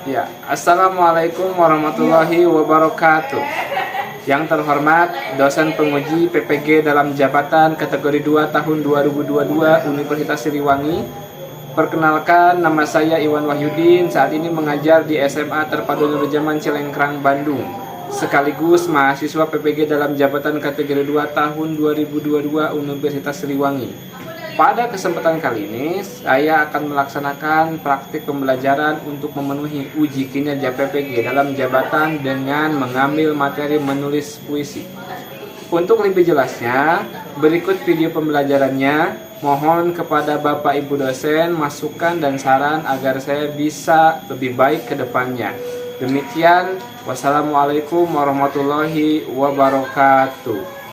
Ya, Assalamualaikum warahmatullahi wabarakatuh. Yang terhormat dosen penguji PPG dalam jabatan kategori 2 tahun 2022 Universitas Siliwangi. Perkenalkan, nama saya Iwan Wahyudin, saat ini mengajar di SMA Terpadu Nurjaman Cilengkrang, Bandung. Sekaligus mahasiswa PPG dalam jabatan kategori 2 tahun 2022 Universitas Siliwangi. Pada kesempatan kali ini, saya akan melaksanakan praktik pembelajaran untuk memenuhi uji kinerja PPG dalam jabatan dengan mengambil materi menulis puisi. Untuk lebih jelasnya, berikut video pembelajarannya. Mohon kepada Bapak Ibu dosen masukan dan saran agar saya bisa lebih baik ke depannya. Demikian, wassalamualaikum warahmatullahi wabarakatuh.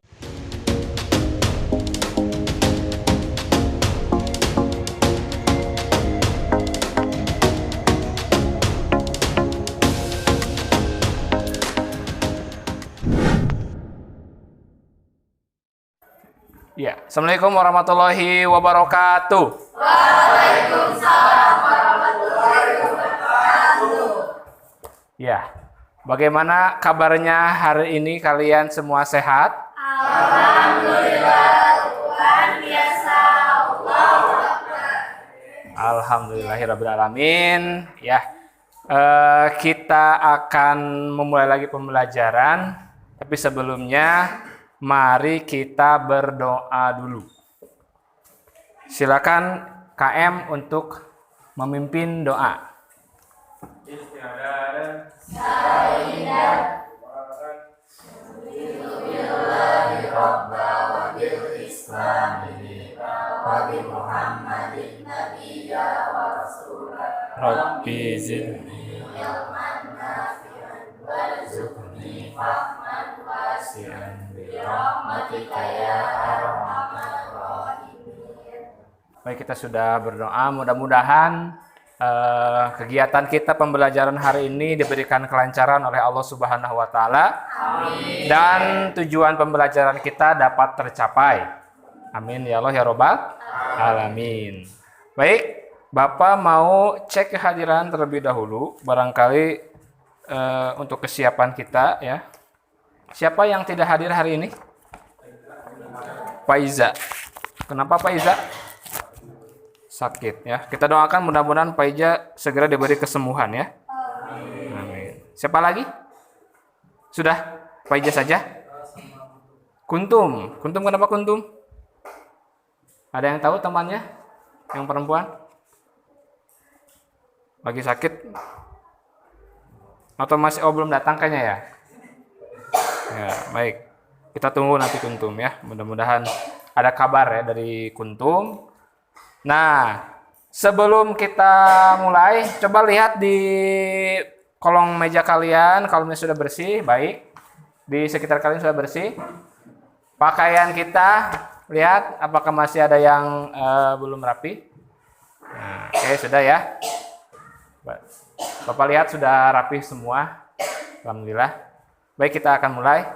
Ya, Assalamualaikum warahmatullahi wabarakatuh. Waalaikumsalam warahmatullahi wabarakatuh. Ya, bagaimana kabarnya hari ini, kalian semua sehat? Alhamdulillah, Tuhan biasa. Allahu Akbar. Alhamdulillahirrabbilalamin. Ya, kita akan memulai lagi pembelajaran. Tapi sebelumnya, mari kita berdoa dulu. Silakan KM untuk memimpin doa. Rabbi zidni ilman nafi'an warzuqni fahman wasi'an birahmatika ya arhamar rahimin. Baik, kita sudah berdoa, mudah-mudahan kegiatan kita pembelajaran hari ini diberikan kelancaran oleh Allah Subhanahu wa taala. Amin. Dan tujuan pembelajaran kita dapat tercapai. Amin ya Allah ya Rabbal alamin. Baik, Bapak mau cek kehadiran terlebih dahulu, barangkali untuk kesiapan kita ya. Siapa yang tidak hadir hari ini? Pak Iza. Kenapa Pak Iza? Sakit ya. Kita doakan mudah-mudahan Pak Iza segera diberi kesembuhan ya. Amin. Siapa lagi? Sudah? Pak Iza saja? Kuntum. Kuntum kenapa Kuntum? Ada yang tahu temannya? Yang perempuan? Lagi sakit? Atau masih belum datang kayaknya ya? Ya, baik. Kita tunggu nanti Kuntum ya. Mudah-mudahan ada kabar ya dari Kuntum. Nah, sebelum kita mulai, coba lihat di kolong meja kalian, kalau sudah bersih, baik. Di sekitar kalian sudah bersih. Pakaian kita, lihat apakah masih ada yang belum rapi. Nah, oke, sudah ya. Bapak lihat sudah rapi semua. Alhamdulillah. Baik, kita akan mulai.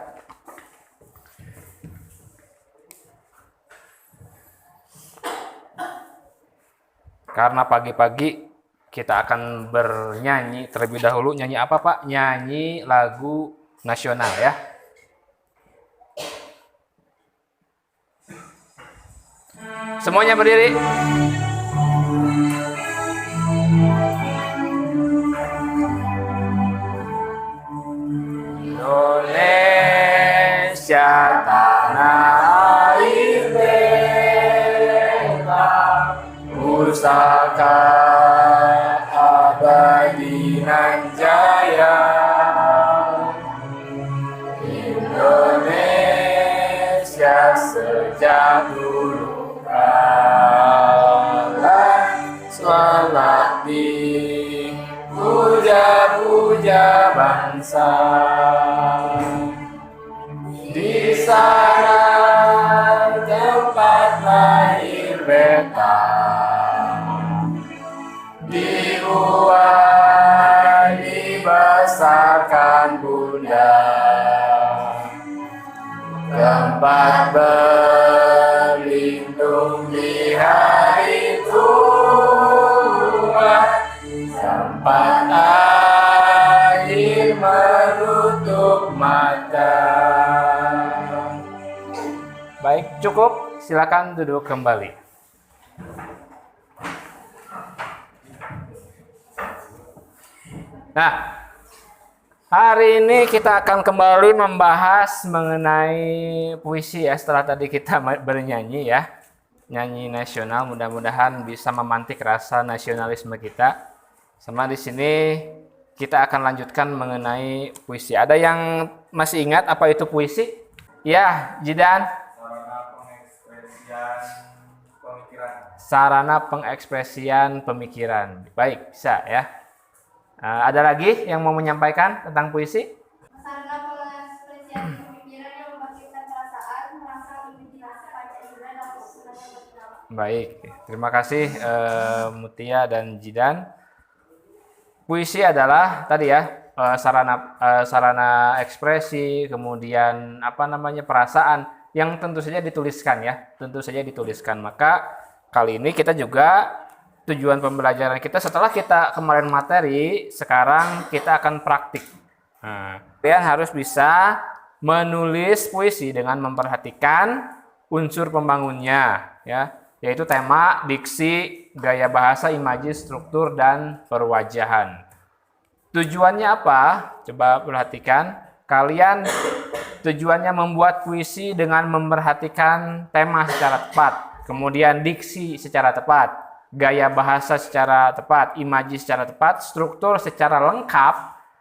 Karena pagi-pagi kita akan bernyanyi terlebih dahulu. Nyanyi apa Pak? Nyanyi lagu nasional ya. Semuanya berdiri. Indonesia tanah air beta, pusaka abadi nan jaya. Indonesia sejak dulu kala selalu dipuja-puja bangsa. Di sana tempat lahir beta, dibuat dibesarkan bunda, tempat berlindung di hari tua, tempat menutup mata. Baik, cukup. Silakan duduk kembali. Nah, hari ini kita akan kembali membahas mengenai puisi ya. Setelah tadi kita bernyanyi ya, nyanyi nasional, mudah-mudahan bisa memantik rasa nasionalisme kita. Sama di sini kita akan lanjutkan mengenai puisi. Ada yang masih ingat apa itu puisi? Ya, Jidan. Sarana pengekspresian pemikiran. Baik, bisa ya. Ada lagi yang mau menyampaikan tentang puisi? Sarana pengekspresian pemikiran yang membangkitkan perasaan, merasa imajinasi pada indera dan kesulitan bertindak. Baik, terima kasih Mutia dan Jidan. Puisi adalah tadi ya sarana ekspresi, kemudian perasaan yang tentu saja dituliskan ya, Maka kali ini kita juga tujuan pembelajaran kita setelah kita kemarin materi, sekarang kita akan praktik. Kalian harus bisa menulis puisi dengan memperhatikan unsur pembangunnya, ya, yaitu tema, diksi, gaya bahasa, imaji, struktur, dan perwajahan. Tujuannya apa? Coba perhatikan. Kalian tujuannya membuat puisi dengan memperhatikan tema secara tepat, kemudian diksi secara tepat, gaya bahasa secara tepat, imaji secara tepat, struktur secara lengkap,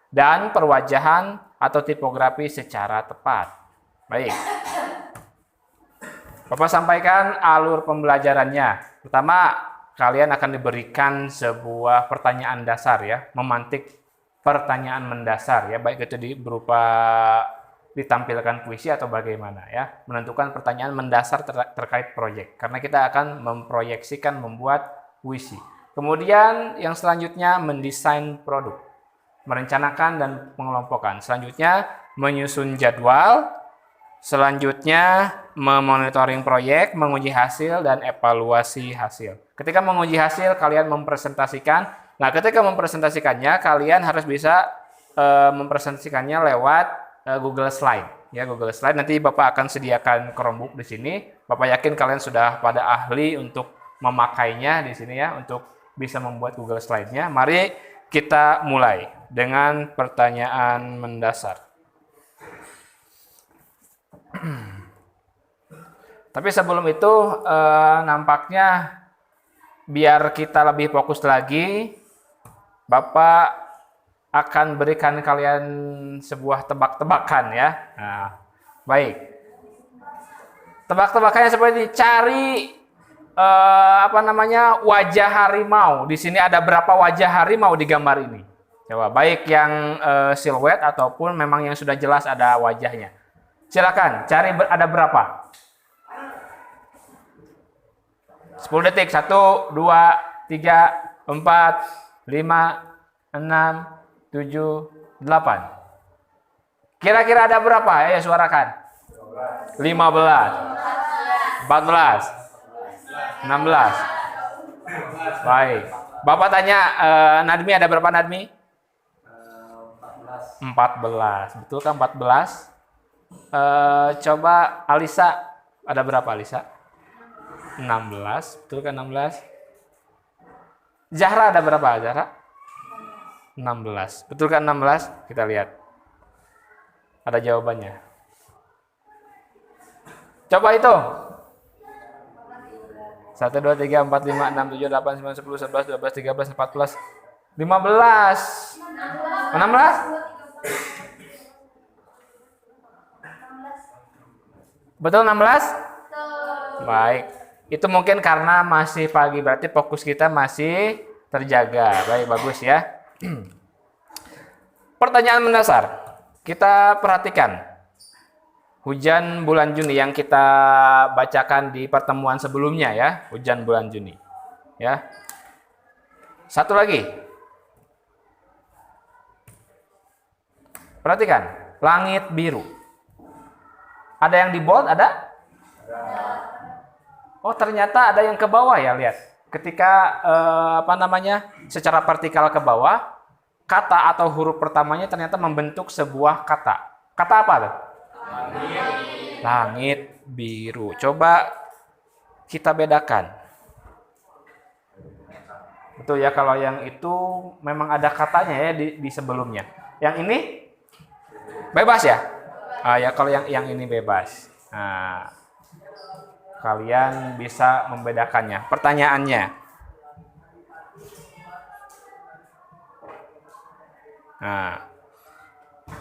dan perwajahan atau tipografi secara tepat. Baik. Bapak sampaikan alur pembelajarannya. Pertama, kalian akan diberikan sebuah pertanyaan dasar ya, memantik pertanyaan mendasar ya, baik itu berupa ditampilkan puisi atau bagaimana ya, menentukan pertanyaan mendasar terkait proyek, karena kita akan memproyeksikan membuat puisi. Kemudian yang selanjutnya mendesain produk, merencanakan dan mengelompokkan. Selanjutnya menyusun jadwal. Selanjutnya memonitoring proyek, menguji hasil dan evaluasi hasil. Ketika menguji hasil, kalian mempresentasikan. Nah, ketika mempresentasikannya, kalian harus bisa mempresentasikannya lewat Google Slide. Ya, Google Slide. Nanti Bapak akan sediakan Chromebook di sini. Bapak yakin kalian sudah pada ahli untuk memakainya di sini ya, untuk bisa membuat Google Slide-nya. Mari kita mulai dengan pertanyaan mendasar. Tapi sebelum itu nampaknya biar kita lebih fokus lagi, Bapak akan berikan kalian sebuah tebak-tebakan ya. Nah, baik. Tebak-tebakannya seperti cari wajah harimau. Di sini ada berapa wajah harimau di gambar ini? Coba, baik yang siluet ataupun memang yang sudah jelas ada wajahnya. Silakan, cari ada berapa? 10 detik. 1, 2, 3, 4, 5, 6, 7, 8. Kira-kira ada berapa? Ayo suarakan. 15, 14, 16. Baik. Bapak tanya, Nadmi ada berapa, Nadmi? 14. Betul kan 14? Coba Alisa, ada berapa Alisa? 16. Betul kan 16? Zahra ada berapa, Zahra? 16. Betul kan 16? Kita lihat. Ada jawabannya. Coba itu. 1, 2, 3, 4, 5, 6, 7, 8, 9, 10, 11, 12, 13, 14, 15. 16? Betul 16? Baik. Itu mungkin karena masih pagi, berarti fokus kita masih terjaga. Baik, bagus ya. Pertanyaan mendasar. Kita perhatikan. Hujan bulan Juni yang kita bacakan di pertemuan sebelumnya ya, hujan bulan Juni. Ya. Satu lagi. Perhatikan, langit biru. Ada yang di bold, ada? Oh, ternyata ada yang ke bawah ya, lihat. Ketika secara vertikal ke bawah, kata atau huruf pertamanya ternyata membentuk sebuah kata. Kata apa tuh? Langit biru. Coba kita bedakan. Betul ya, kalau yang itu memang ada katanya ya di sebelumnya. Yang ini bebas ya? Ya kalau yang ini bebas. Nah, kalian bisa membedakannya. Pertanyaannya. Nah,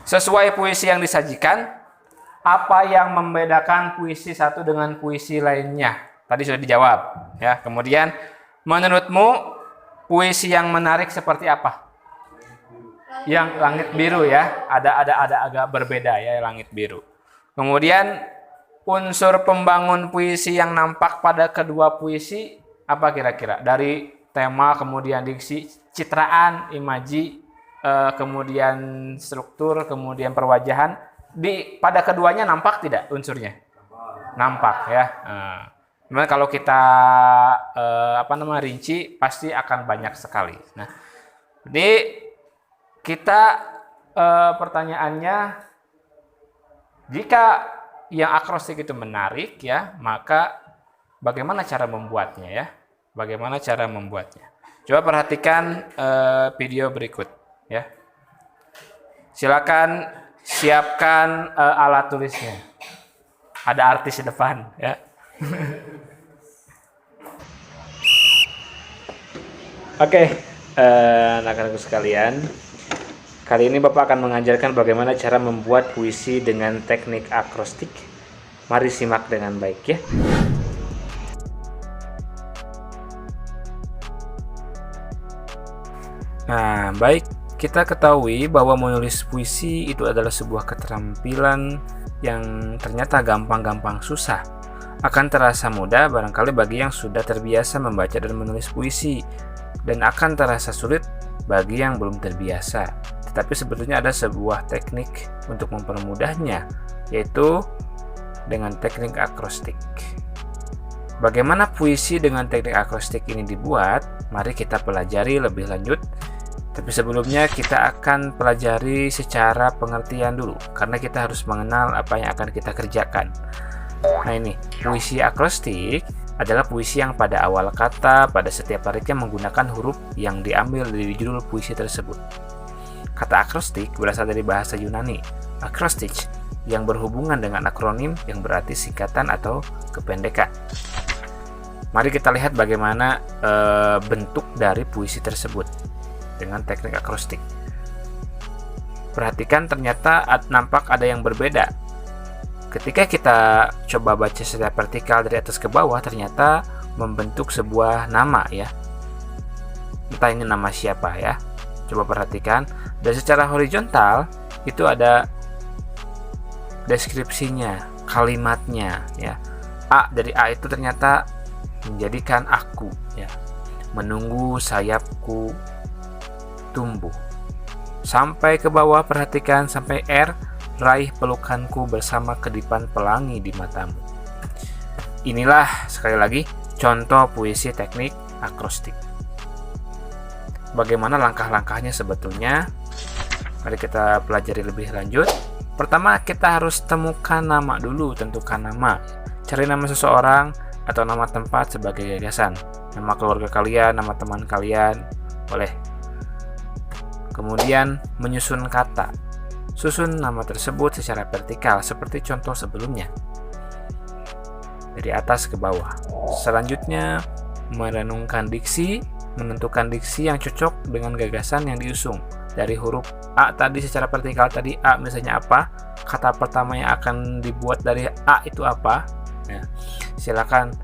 sesuai puisi yang disajikan, apa yang membedakan puisi satu dengan puisi lainnya? Tadi sudah dijawab, ya. Kemudian, menurutmu puisi yang menarik seperti apa? Yang langit biru ya, ada agak berbeda ya langit biru. Kemudian unsur pembangun puisi yang nampak pada kedua puisi apa kira-kira? Dari tema, kemudian diksi, citraan, imaji, kemudian struktur, kemudian perwajahan. Pada keduanya nampak tidak unsurnya? Nampak ya. Nah, kalau kita rinci pasti akan banyak sekali. Nah, jadi kita pertanyaannya, jika yang akrostik itu menarik ya, maka bagaimana cara membuatnya ya? Bagaimana cara membuatnya? Coba perhatikan video berikut ya. Silakan siapkan alat tulisnya. Ada artis di depan ya. Oke, anak-anakku sekalian, kali ini Bapak akan mengajarkan bagaimana cara membuat puisi dengan teknik akrostik. Mari simak dengan baik ya. Nah, baik, kita ketahui bahwa menulis puisi itu adalah sebuah keterampilan yang ternyata gampang-gampang susah. Akan terasa mudah barangkali bagi yang sudah terbiasa membaca dan menulis puisi, dan akan terasa sulit bagi yang belum terbiasa. Tetapi sebetulnya ada sebuah teknik untuk mempermudahnya, yaitu dengan teknik akrostik. Bagaimana puisi dengan teknik akrostik ini dibuat? Mari kita pelajari lebih lanjut. Tapi sebelumnya kita akan pelajari secara pengertian dulu, karena kita harus mengenal apa yang akan kita kerjakan. Nah ini, puisi akrostik adalah puisi yang pada awal kata pada setiap baitnya menggunakan huruf yang diambil dari judul puisi tersebut. Kata akrostik berasal dari bahasa Yunani, akrostik, yang berhubungan dengan akronim yang berarti singkatan atau kependekan. Mari kita lihat bagaimana bentuk dari puisi tersebut dengan teknik akrostik. Perhatikan, ternyata nampak ada yang berbeda. Ketika kita coba baca secara vertikal dari atas ke bawah, ternyata membentuk sebuah nama ya. Entah ini nama siapa ya. Coba perhatikan. Dan secara horizontal itu ada deskripsinya, kalimatnya ya. A, dari A itu ternyata menjadikan aku ya. Menunggu sayapku tumbuh. Sampai ke bawah perhatikan sampai R, raih pelukanku bersama kedipan pelangi di matamu. Inilah sekali lagi contoh puisi teknik akrostik. Bagaimana langkah-langkahnya sebetulnya? Mari kita pelajari lebih lanjut. Pertama, kita harus temukan nama dulu, tentukan nama. Cari nama seseorang atau nama tempat sebagai gagasan. Nama keluarga kalian, nama teman kalian, boleh. Kemudian menyusun kata. Susun nama tersebut secara vertikal seperti contoh sebelumnya, dari atas ke bawah. Selanjutnya, merenungkan diksi, menentukan diksi yang cocok dengan gagasan yang diusung. Dari huruf A tadi secara vertikal tadi, A misalnya apa, kata pertama yang akan dibuat dari A itu apa, ya, silakan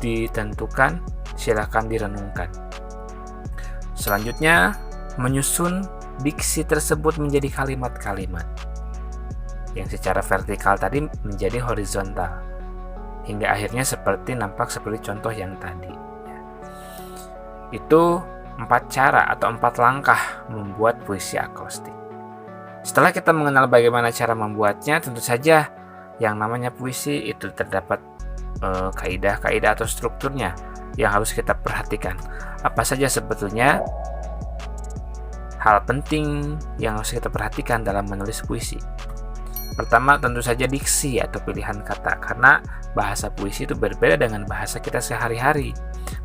ditentukan, silakan direnungkan. Selanjutnya, menyusun diksi tersebut menjadi kalimat-kalimat yang secara vertikal tadi menjadi horizontal hingga akhirnya nampak seperti contoh yang tadi. Itu 4 cara atau 4 langkah membuat puisi akrostik. Setelah kita mengenal bagaimana cara membuatnya, tentu saja yang namanya puisi itu terdapat kaidah-kaidah atau strukturnya yang harus kita perhatikan. Apa saja sebetulnya? hal penting yang harus kita perhatikan dalam menulis puisi. Pertama, tentu saja diksi atau pilihan kata, karena bahasa puisi itu berbeda dengan bahasa kita sehari-hari.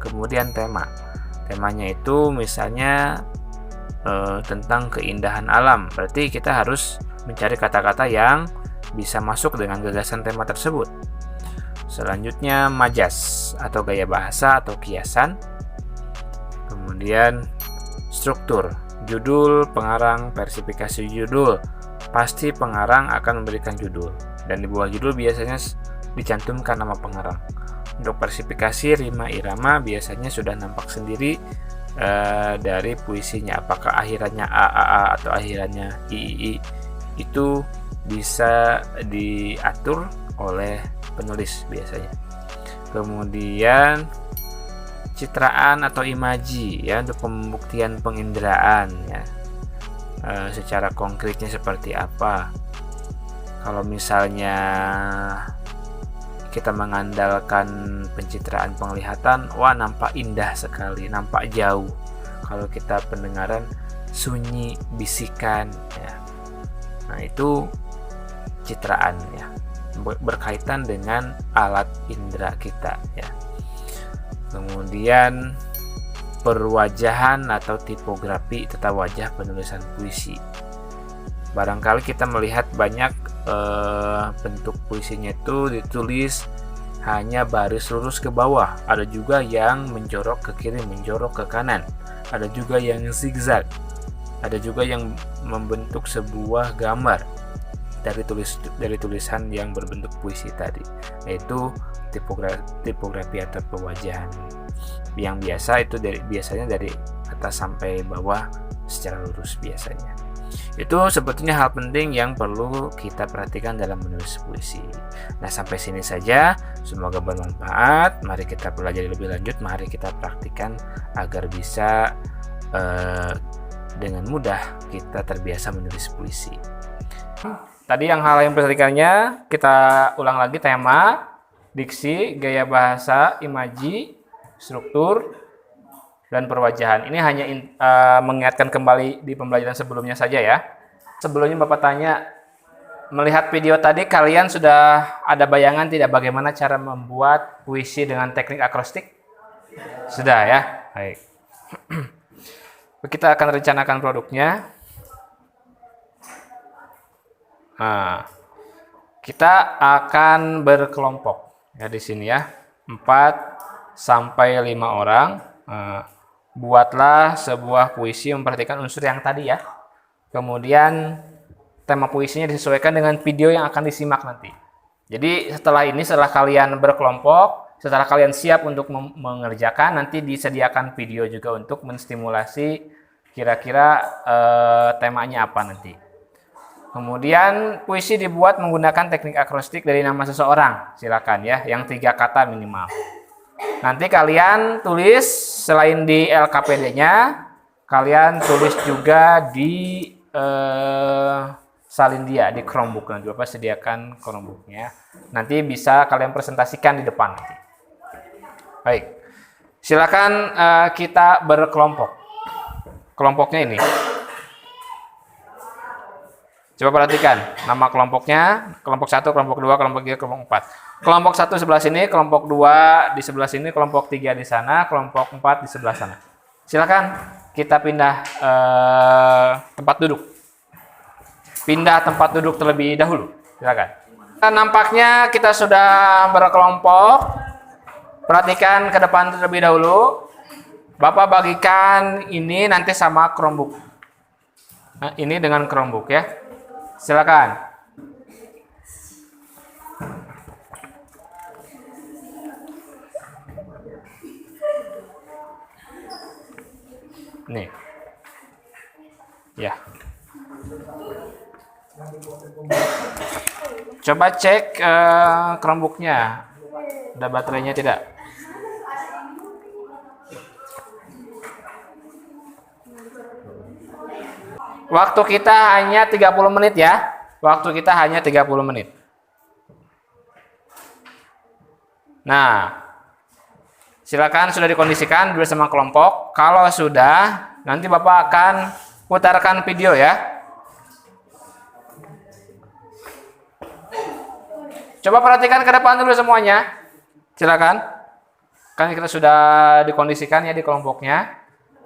Kemudian temanya itu misalnya tentang keindahan alam, berarti kita harus mencari kata-kata yang bisa masuk dengan gagasan tema tersebut. Selanjutnya, majas atau gaya bahasa atau kiasan. Kemudian struktur, judul, pengarang, versifikasi judul. Pasti pengarang akan memberikan judul, dan di bawah judul biasanya dicantumkan nama pengarang. Untuk versifikasi, rima irama biasanya sudah nampak sendiri dari puisinya, apakah akhirannya a atau akhirannya i. Itu bisa diatur oleh penulis biasanya. Kemudian citraan atau imaji, ya, untuk pembuktian penginderaan, ya. Secara konkretnya seperti apa. Kalau misalnya kita mengandalkan pencitraan penglihatan, wah nampak indah sekali, nampak jauh. Kalau kita pendengaran, sunyi, bisikan, ya. Nah, itu citraan, ya, berkaitan dengan alat indera kita, ya. Kemudian perwajahan atau tipografi tata wajah penulisan puisi. Barangkali kita melihat banyak bentuk puisinya itu ditulis hanya baris lurus ke bawah, ada juga yang menjorok ke kiri, menjorok ke kanan, ada juga yang zigzag, ada juga yang membentuk sebuah gambar dari tulisan yang berbentuk puisi tadi, yaitu tipografi atau pewajahan. Yang biasa itu biasanya dari atas sampai bawah secara lurus biasanya. Itu sebetulnya hal penting yang perlu kita perhatikan dalam menulis puisi. Nah, sampai sini saja, semoga bermanfaat. Mari kita pelajari lebih lanjut, mari kita praktikkan agar bisa dengan mudah kita terbiasa menulis puisi. Tadi hal yang perhatikannya, kita ulang lagi: tema, diksi, gaya bahasa, imaji, struktur, dan perwajahan. Ini hanya mengingatkan kembali di pembelajaran sebelumnya saja, ya. Sebelumnya Bapak tanya, melihat video tadi kalian sudah ada bayangan tidak bagaimana cara membuat puisi dengan teknik akrostik? Sudah, ya? Baik. Kita akan rencanakan produknya. Nah, kita akan berkelompok, ya, di sini, ya. 4-5 orang. Buatlah sebuah puisi memperhatikan unsur yang tadi, ya. Kemudian tema puisinya disesuaikan dengan video yang akan disimak nanti. Jadi setelah kalian berkelompok, setelah kalian siap untuk mengerjakan, nanti disediakan video juga untuk menstimulasi kira-kira temanya apa nanti. Kemudian puisi dibuat menggunakan teknik akrostik dari nama seseorang, silakan, ya, yang 3 kata minimal. Nanti kalian tulis selain di LKPD-nya, kalian tulis juga di Salindia, di Chromebook. Nanti Bapak sediakan Chromebook-nya. Nanti bisa kalian presentasikan di depan nanti. Baik, silakan kita berkelompok. Kelompoknya ini. Coba perhatikan nama kelompoknya, kelompok 1, kelompok 2, kelompok 3, kelompok 4. Kelompok 1 sebelah sini, kelompok 2 di sebelah sini, kelompok 3 di sana, kelompok 4 di sebelah sana. Silakan kita pindah tempat duduk. Pindah tempat duduk terlebih dahulu. Silakan. Nampaknya kita sudah berkelompok. Perhatikan ke depan terlebih dahulu. Bapak bagikan ini nanti sama Chromebook. Nah, ini dengan Chromebook, ya. Silakan. Nih. Ya. Coba cek Chromebook-nya. Ada baterainya tidak? Waktu kita hanya 30 menit, ya. Waktu kita hanya 30 menit. Nah, silakan sudah dikondisikan bersama kelompok. Kalau sudah, nanti Bapak akan putarkan video ya. Coba perhatikan ke depan dulu semuanya. Silakan. Kan kita sudah dikondisikan ya di kelompoknya.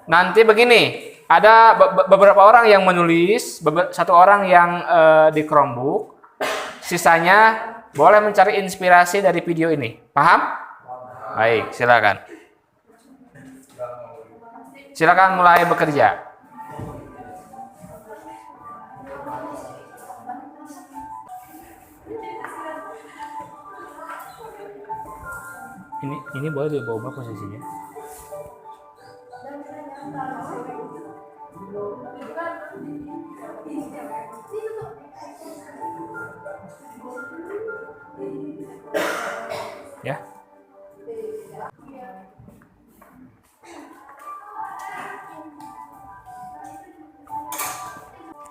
Nanti begini, ada beberapa orang yang menulis, satu orang yang di Chromebook. Sisanya boleh mencari inspirasi dari video ini. Paham? Baik, silakan. Silakan mulai bekerja. Ini boleh diubah posisinya. Ya.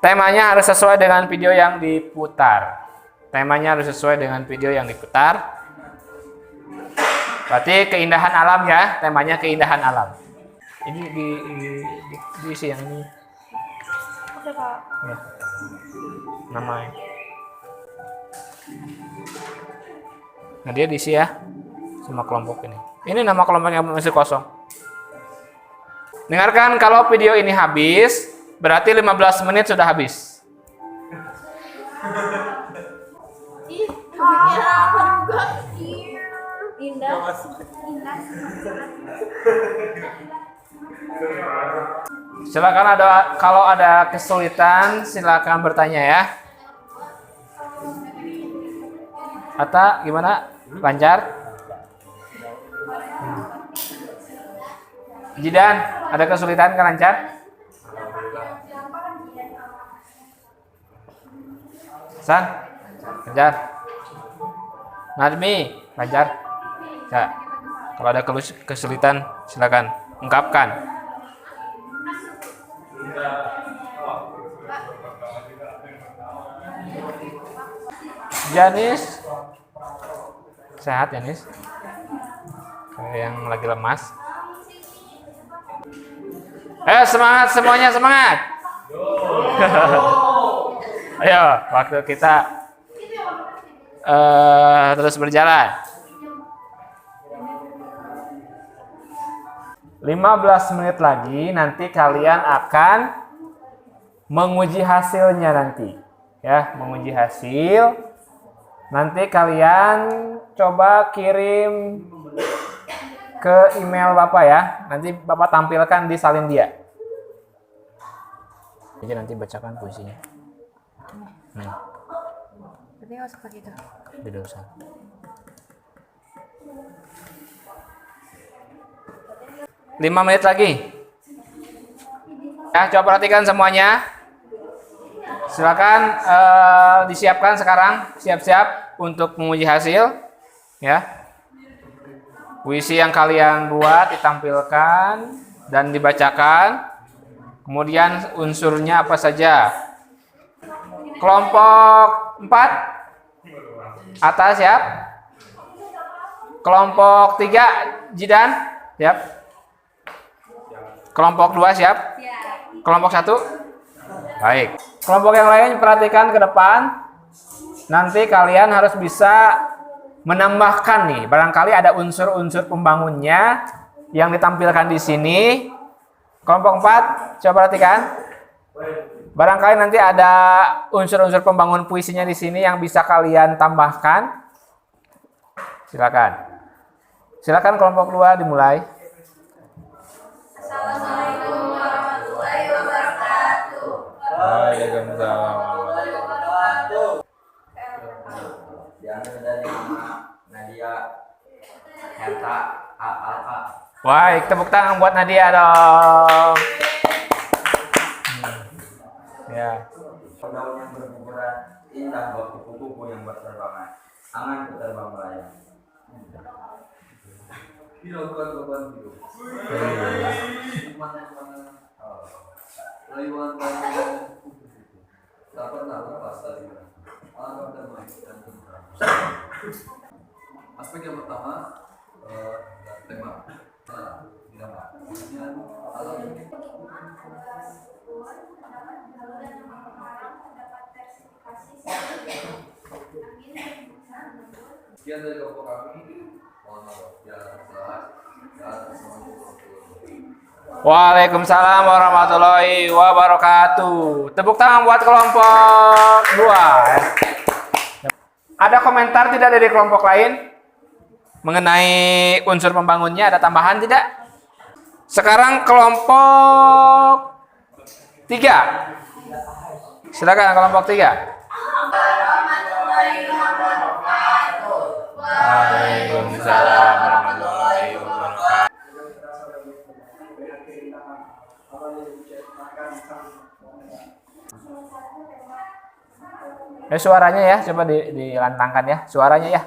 Temanya harus sesuai dengan video yang diputar. Temanya harus sesuai dengan video yang diputar. Berarti keindahan alam ya, temanya keindahan alam. Ini diisi yang ini. Oke, Pak. Ya. Namanya. Nah, dia diisi ya sama kelompok ini. Ini nama kelompok yang masih kosong. Dengarkan, kalau video ini habis, berarti 15 menit sudah habis. Ih, kamera apa juga? Indah. Indah. Silakan, kalau ada kesulitan silakan bertanya ya. Atta gimana? Lancar? Jidan, ada kesulitan kan lancar? San, lancar. Nadmi, lancar? Ya. Kalau ada kesulitan silakan ungkapkan. Janis, sehat Janis? Kayak yang lagi lemas. Semangat semuanya, semangat. Ayo, waktu kita terus berjalan. 15 menit lagi nanti kalian akan menguji hasilnya nanti. Ya, menguji hasil. Nanti kalian coba kirim ke email Bapak ya. Nanti Bapak tampilkan di salin dia. Jadi nanti bacakan puisinya. Tapi nggak usah pakai itu. Tidak usah. Lima menit lagi. Ya, coba perhatikan semuanya. Silakan disiapkan sekarang, siap-siap untuk menguji hasil. Ya. Puisi yang kalian buat ditampilkan dan dibacakan. Kemudian unsurnya apa saja? Kelompok 4 atas siap? Kelompok 3 Jidan siap? Kelompok 2 siap? Kelompok 1? Baik. Kelompok yang lain perhatikan ke depan. Nanti kalian harus bisa menambahkan nih. Barangkali ada unsur-unsur pembangunnya yang ditampilkan di sini. Kelompok 4, coba perhatikan. Barangkali nanti ada unsur-unsur pembangun puisinya di sini yang bisa kalian tambahkan. Silakan. Silakan kelompok 2 dimulai. Assalamualaikum warahmatullahi wabarakatuh. Waalaikumsalam. Diambil dari nama Nadia Herta Alfa. Baik, tepuk tangan buat Nadia dong. Ya. Daun yang berguguran indah bau kupu-kupu yang berterbangan. Angan terbang melayang. Dilakukan beban hidup. Lewat tak pernah lepas dari alam damai dan tentram. Aspek yang pertama tema. adalah struktur, terdapat jalur dan nama pengarang, terdapat versifikasi, angin dan busa, Sekian dari kelompok kami. Mohon maaf ya salah. Waalaikumsalam warahmatullahi wabarakatuh. Tepuk tangan buat kelompok 2. Ada komentar tidak dari kelompok lain mengenai unsur pembangunnya? Ada tambahan tidak? Sekarang kelompok 3. Silakan kelompok 3. Waalaikumsalam warahmatullahi wabarakatuh. Suaranya ya, coba dilantangkan ya, suaranya ya.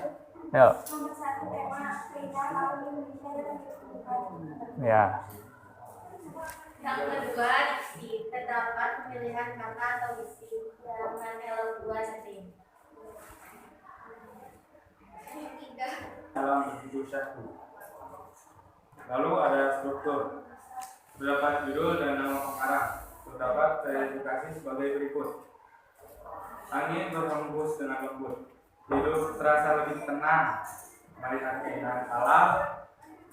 Ayo. Nomor 1 tema Afrika laut Indonesia dan kehidupan. Ya. Yang kedua, diksi. Terdapat pemilihan kata atau diksi. Jangan elok 2 nanti. Yang ketiga, Dalam buku 1. Lalu ada struktur. Terdapat judul dan nama pengarang. Terdapat verifikasi sebagai berikut. Angin berhembus dengan lembut. Hidup terasa lebih tenang. Melihat keindahan alam.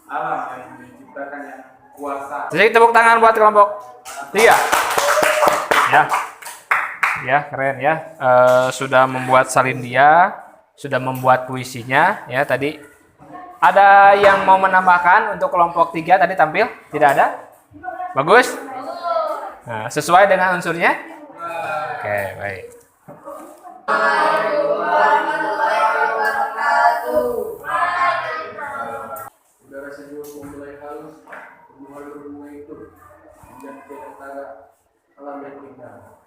Alam yang menciptakan yang kuasa. Jadi tepuk tangan buat kelompok 3. Ya. Ya, keren ya. Sudah membuat salindia, sudah membuat puisinya ya tadi. Ada yang mau menambahkan untuk kelompok 3 tadi tampil? Tidak ada? Bagus? Nah, sesuai dengan unsurnya? Oke, baik. Udara sejuk memulai halus, bunga itu menjadi antara alam dan indah.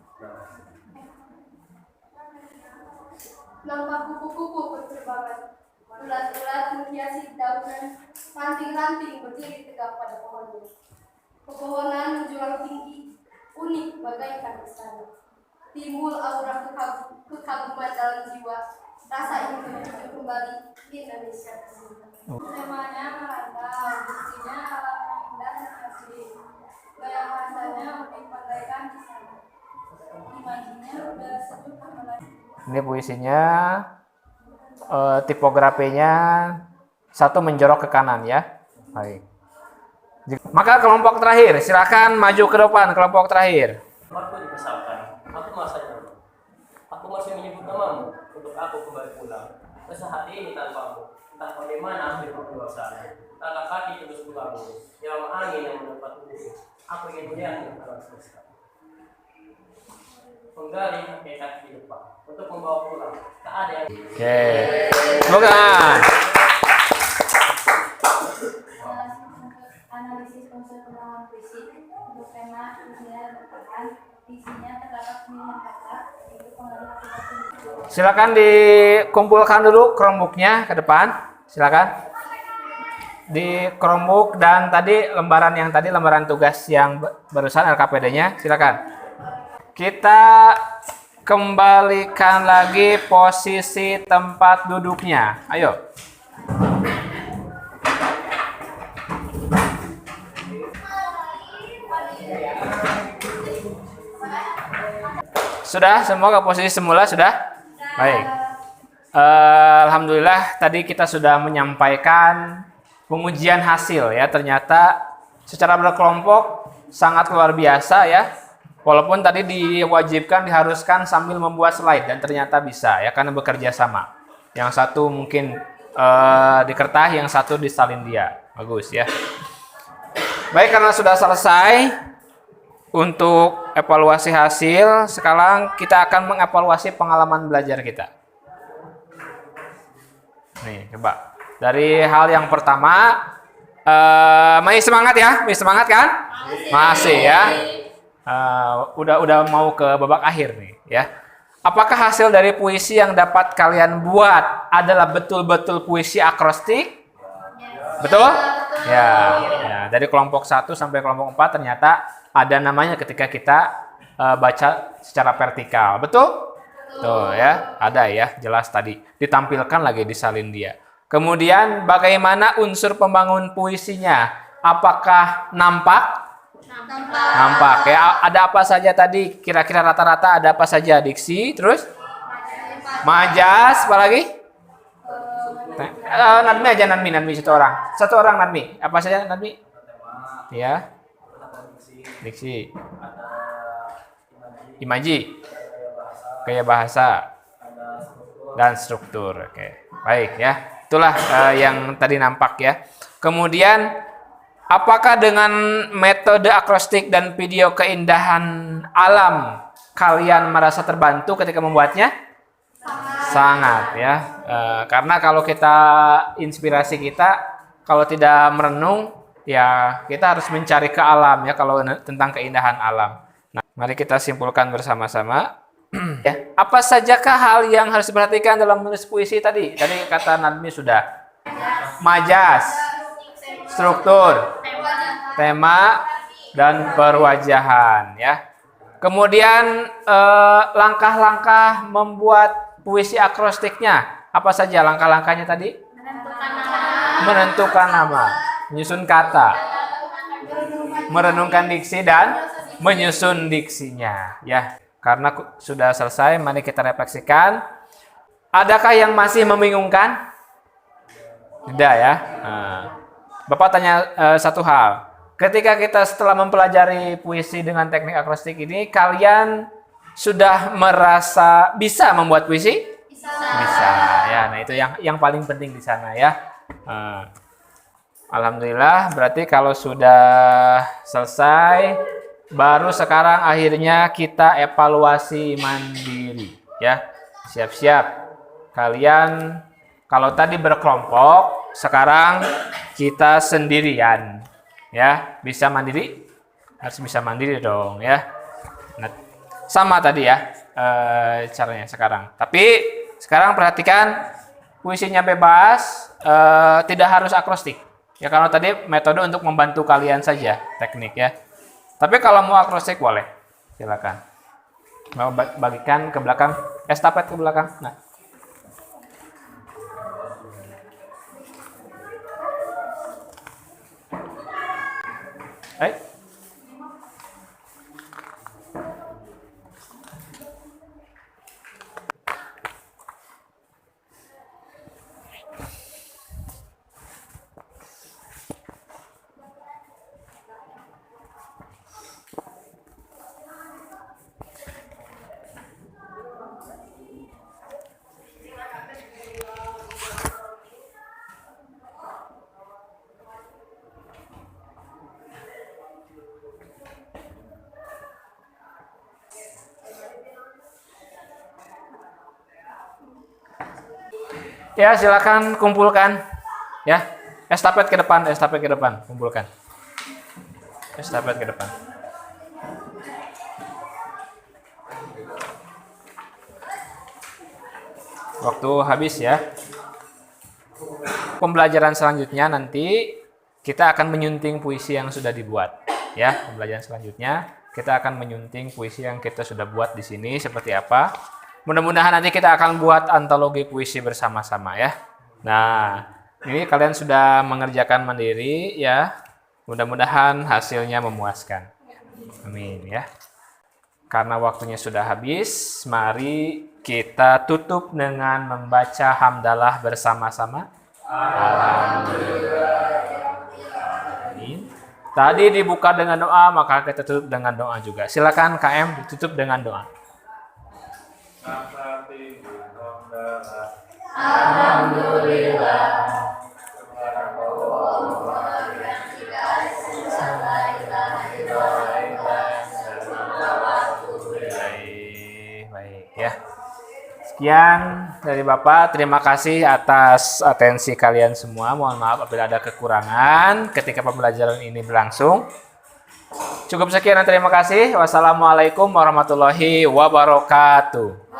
lomba kupu-kupu berterbangan. Ulat-ulat menghiasi daunan, ranting-ranting berdiri tegak pada pohonnya. Pepohonan menjulang tinggi, unik bagaikan istana. Timbul aura kekaguman dalam jiwa, rasa ingin menuju kembali Indonesia. Temanya merantau, buktinya alam yang indah dan asli. Gaya bahasanya unik bagaikan di sana. Imajinya udara sejuk apalagi. Ini puisinya, tipografinya satu menjorok ke kanan ya. Baik. Maka kelompok terakhir, silakan maju ke depan kelompok terakhir. Aku dibesarkan, aku masanya. Aku masih menyebut namamu untuk aku kembali pulang. Sesaat ini tanpamu, entah bagaimana aku berdua sana. Langkah kaki terus berbangun, nyawa angin yang mendapat tubuh. Aku ingin melihatmu dalam semesta. Menggali hakikat kehidupan untuk membawa pulang. Tak ada yang. Oke. Semoga. Analisis unsur pembangunan puisi untuk tema Indonesia bertahan. Isinya terdapat pemilihan kata, yaitu pengalihan kata. Silakan dikumpulkan dulu Chromebook-nya ke depan. Silakan. Di Chromebook dan tadi lembaran tugas yang barusan LKPD-nya, silakan. Kita kembalikan lagi posisi tempat duduknya. Ayo. Sudah semua ke posisi semula sudah? Baik. Alhamdulillah tadi kita sudah menyampaikan pengujian hasil ya. Ternyata secara berkelompok sangat luar biasa ya. Walaupun tadi diharuskan sambil membuat slide dan ternyata bisa ya karena bekerja sama. Yang satu mungkin di kertas, yang satu di salindia. Bagus ya. Baik, karena sudah selesai untuk evaluasi hasil, sekarang kita akan mengevaluasi pengalaman belajar kita. Nih, coba. Dari hal yang pertama, masih semangat ya? Masih semangat kan? Masih ya. Udah mau ke babak akhir nih ya. Apakah hasil dari puisi yang dapat kalian buat adalah betul-betul puisi akrostik? Betul? Ya. Dari kelompok 1 sampai kelompok 4 ternyata ada namanya ketika kita baca secara vertikal. Betul? Tuh ya, ada ya, jelas tadi. Ditampilkan lagi di salindia. Kemudian bagaimana unsur pembangun puisinya? Apakah nampak? Nampak ya. Ada apa saja tadi? Kira-kira rata-rata ada apa saja? Diksi, terus majas, apa lagi? Nadmi aja, Nadmi satu orang. Satu orang Nadmi. Apa saja Nadmi? Ya. Diksi. Imaji. Gaya bahasa. Dan struktur. Oke. Baik ya. Itulah yang tadi nampak ya. Kemudian apakah dengan metode akrostik dan video keindahan alam kalian merasa terbantu ketika membuatnya? Sangat ya. Karena kalau kita inspirasi kita kalau tidak merenung ya kita harus mencari ke alam ya kalau tentang keindahan alam. Nah, mari kita simpulkan bersama-sama. Ya, apa sajakah hal yang harus diperhatikan dalam menulis puisi tadi? Tadi kata Nadmi sudah. Majas, struktur, tema, dan perwajahan ya. Kemudian langkah-langkah membuat puisi akrostiknya. Apa saja langkah-langkahnya tadi? Menentukan nama, menyusun kata, merenungkan diksi dan menyusun diksinya ya. Karena sudah selesai, mari kita refleksikan. Adakah yang masih membingungkan? Tidak ya. Bapak tanya satu hal. Ketika kita setelah mempelajari puisi dengan teknik akrostik ini, kalian sudah merasa bisa membuat puisi? Bisa. Ya, nah itu yang paling penting di sana ya. Alhamdulillah, berarti kalau sudah selesai, baru sekarang akhirnya kita evaluasi mandiri ya. Siap-siap. Kalian kalau tadi berkelompok, sekarang kita sendirian. Ya, bisa mandiri? Harus bisa mandiri dong ya. Nah, sama tadi ya caranya sekarang. Tapi sekarang perhatikan puisinya bebas, tidak harus akrostik. Ya kalau tadi metode untuk membantu kalian saja teknik ya. Tapi kalau mau akrostik boleh, silakan. Mau bagikan ke belakang, estafet ke belakang. Nah. Ya, silakan kumpulkan. Ya, estafet ke depan, kumpulkan. Estafet ke depan. Waktu habis ya. Pembelajaran selanjutnya nanti kita akan menyunting puisi yang sudah dibuat. Ya, pembelajaran selanjutnya kita akan menyunting puisi yang kita sudah buat di sini seperti apa. Mudah-mudahan nanti kita akan buat antologi puisi bersama-sama ya. Nah, ini kalian sudah mengerjakan mandiri ya. Mudah-mudahan hasilnya memuaskan. Amin ya. Karena waktunya sudah habis, mari kita tutup dengan membaca hamdalah bersama-sama. Alhamdulillah. Amin. Tadi dibuka dengan doa, maka kita tutup dengan doa juga. Silakan KM ditutup dengan doa. Alhamdulillah. Baik ya. Sekian dari Bapak. Terima kasih atas atensi kalian semua. Mohon maaf apabila ada kekurangan ketika pembelajaran ini berlangsung. Cukup sekian dan terima kasih. Wassalamualaikum warahmatullahi wabarakatuh.